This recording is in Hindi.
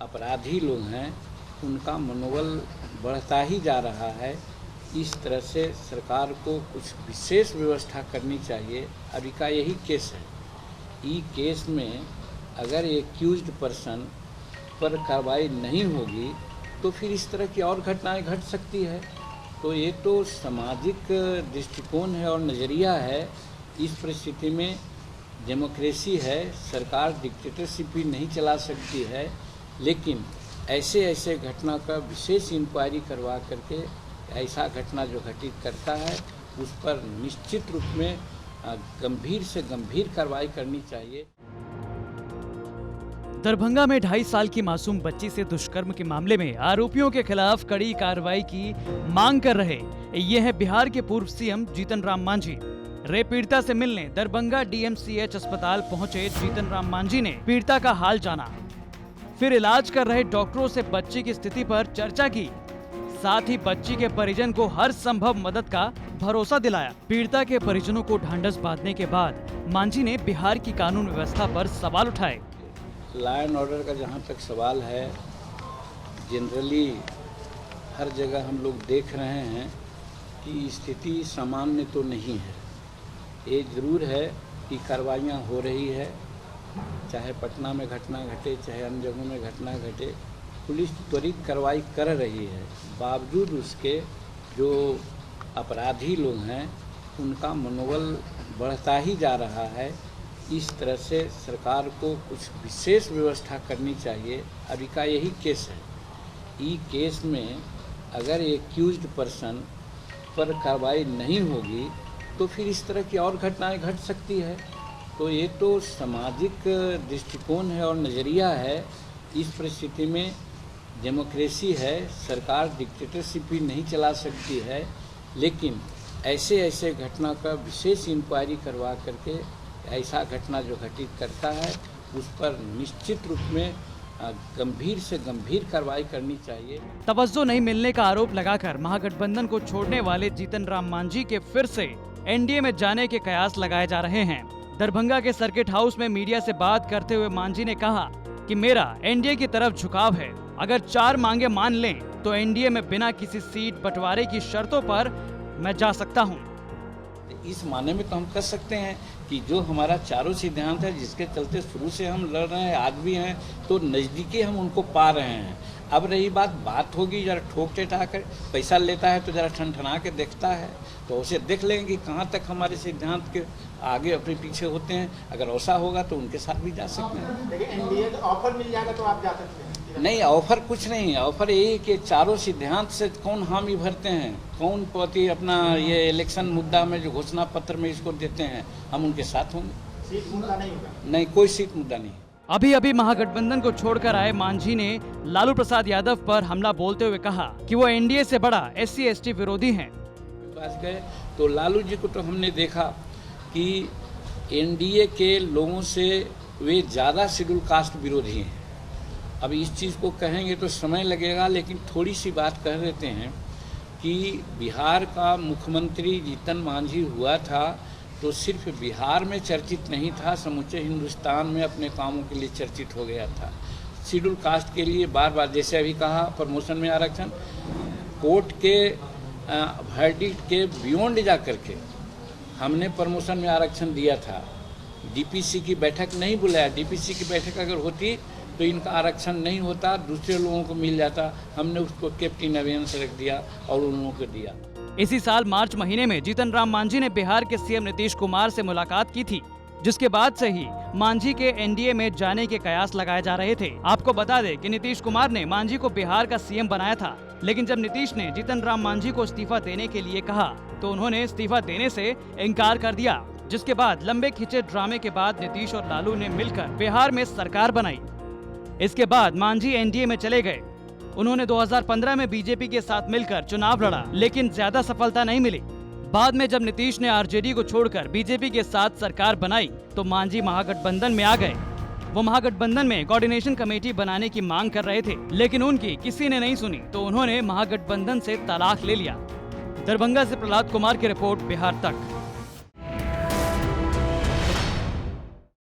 अपराधी लोग हैं उनका मनोबल बढ़ता ही जा रहा है। इस तरह से सरकार को कुछ विशेष व्यवस्था करनी चाहिए। अभी का यही केस है। ई केस में अगर एक्यूज्ड पर्सन पर कार्रवाई नहीं होगी तो फिर इस तरह की और घटनाएं घट सकती है। तो ये तो सामाजिक दृष्टिकोण है और नज़रिया है। इस परिस्थिति में डेमोक्रेसी है, सरकार डिक्टेटरशिप भी नहीं चला सकती है, लेकिन ऐसे घटना का विशेष इंक्वायरी करवा करके ऐसा घटना जो घटित करता है उस पर निश्चित रूप में गंभीर से गंभीर कार्रवाई करनी चाहिए। दरभंगा में 2.5 साल की मासूम बच्ची से दुष्कर्म के मामले में आरोपियों के खिलाफ कड़ी कार्रवाई की मांग कर रहे ये है बिहार के पूर्व सीएम जीतन राम मांझी। रेप पीड़िता से मिलने दरभंगा डीएमसीएच अस्पताल पहुंचे जीतन राम मांझी ने पीड़िता का हाल जाना, फिर इलाज कर रहे डॉक्टरों से बच्ची की स्थिति पर चर्चा की, साथ ही बच्ची के परिजन को हर संभव मदद का भरोसा दिलाया। पीड़िता के परिजनों को ढांढस बांधने के बाद मांझी ने बिहार की कानून व्यवस्था पर सवाल उठाए। लॉ एंड ऑर्डर का जहाँ तक सवाल है, जनरली हर जगह हम लोग देख रहे हैं कि स्थिति सामान्य तो नहीं है। ये ज़रूर है कि कार्रवाइयाँ हो रही है, चाहे पटना में घटना घटे चाहे अन्य जगहों में घटना घटे, पुलिस त्वरित कार्रवाई कर रही है। बावजूद उसके जो अपराधी लोग हैं उनका मनोबल बढ़ता ही जा रहा है। इस तरह से सरकार को कुछ विशेष व्यवस्था करनी चाहिए। अभी का यही केस है। ई केस में अगर एक्यूज्ड पर्सन पर कार्रवाई नहीं होगी तो फिर इस तरह की और घटनाएं घट सकती है। तो ये तो सामाजिक दृष्टिकोण है और नज़रिया है। इस परिस्थिति में डेमोक्रेसी है, सरकार डिक्टेटरशिप भी नहीं चला सकती है, लेकिन ऐसे घटना का विशेष इंक्वायरी करवा करके ऐसा घटना जो घटित करता है उस पर निश्चित रूप में गंभीर से गंभीर कार्रवाई करनी चाहिए। तवज्जो नहीं मिलने का आरोप लगाकर महागठबंधन को छोड़ने वाले जीतन राम मांझी के फिर से एनडीए में जाने के कयास लगाए जा रहे हैं। दरभंगा के सर्किट हाउस में मीडिया से बात करते हुए मांझी ने कहा कि मेरा एनडीए की तरफ झुकाव है। अगर 4 मांगे मान लें तो एनडीए में बिना किसी सीट बंटवारे की शर्तों पर मैं जा सकता हूं। इस माने में तो हम कह सकते हैं कि जो हमारा चारों सिद्धांत है जिसके चलते शुरू से हम लड़ रहे हैं, आज भी हैं, तो नज़दीकी हम उनको पा रहे हैं। अब रही बात होगी जरा ठोक टेटा कर, पैसा लेता है तो जरा ठनठना के देखता है, तो उसे देख लेंगे कि कहाँ तक हमारे सिद्धांत के आगे अपने पीछे होते हैं। अगर ऐसा होगा तो उनके साथ भी जा सकते हैं। देखिए एनडीए का ऑफर मिल जाएगा तो आप जा सकते हैं। नहीं, ऑफर कुछ नहीं है। ऑफर यही कि चारों सिद्धांत से कौन हामी भरते हैं, कौन प्रति अपना ये इलेक्शन मुद्दा में जो घोषणा पत्र में इसको देते हैं, हम उनके साथ होंगे। सीट मुद्दा नहीं होगा? नहीं, कोई सीट मुद्दा नहीं। अभी महागठबंधन को छोड़कर आए मांझी ने लालू प्रसाद यादव पर हमला बोलते हुए कहा कि वो एनडीए से बड़ा SC/ST विरोधी हैं। पास गए तो लालू जी को तो हमने देखा कि एनडीए के लोगों से वे ज़्यादा शेड्यूल कास्ट विरोधी हैं। अब इस चीज़ को कहेंगे तो समय लगेगा, लेकिन थोड़ी सी बात कह देते हैं कि बिहार का मुख्यमंत्री जीतन मांझी हुआ था तो सिर्फ बिहार में चर्चित नहीं था, समूचे हिंदुस्तान में अपने कामों के लिए चर्चित हो गया था। शेड्यूल कास्ट के लिए बार जैसे अभी कहा प्रमोशन में आरक्षण, कोर्ट के वर्डिक्ट के बियॉन्ड जा करके हमने प्रमोशन में आरक्षण दिया था। डीपीसी की बैठक नहीं बुलाया। डीपीसी की बैठक अगर होती तो इनका आरक्षण नहीं होता, दूसरे लोगों को मिल जाता। हमने उसको कैप्टन अभियान से रख दिया और उन लोगों को दिया। इसी साल मार्च महीने में जीतन राम मांझी ने बिहार के सीएम नीतीश कुमार से मुलाकात की थी, जिसके बाद से ही मांझी के एनडीए में जाने के कयास लगाए जा रहे थे। आपको बता दें कि नीतीश कुमार ने मांझी को बिहार का सीएम बनाया था, लेकिन जब नीतीश ने जीतन राम मांझी को इस्तीफा देने के लिए कहा तो उन्होंने इस्तीफा देने से इनकार कर दिया। जिसके बाद लंबे खिंचे ड्रामे के बाद नीतीश और लालू ने मिलकर बिहार में सरकार बनाई। इसके बाद मांझी एनडीए में चले गए। उन्होंने 2015 में बीजेपी के साथ मिलकर चुनाव लड़ा, लेकिन ज्यादा सफलता नहीं मिली। बाद में जब नीतीश ने आरजेडी को छोड़कर बीजेपी के साथ सरकार बनाई तो मांझी महागठबंधन में आ गए। वो महागठबंधन में कोऑर्डिनेशन कमेटी बनाने की मांग कर रहे थे, लेकिन उनकी किसी ने नहीं सुनी तो उन्होंने महागठबंधन से तलाक ले लिया। दरभंगा से प्रहलाद कुमार की रिपोर्ट, बिहार तक।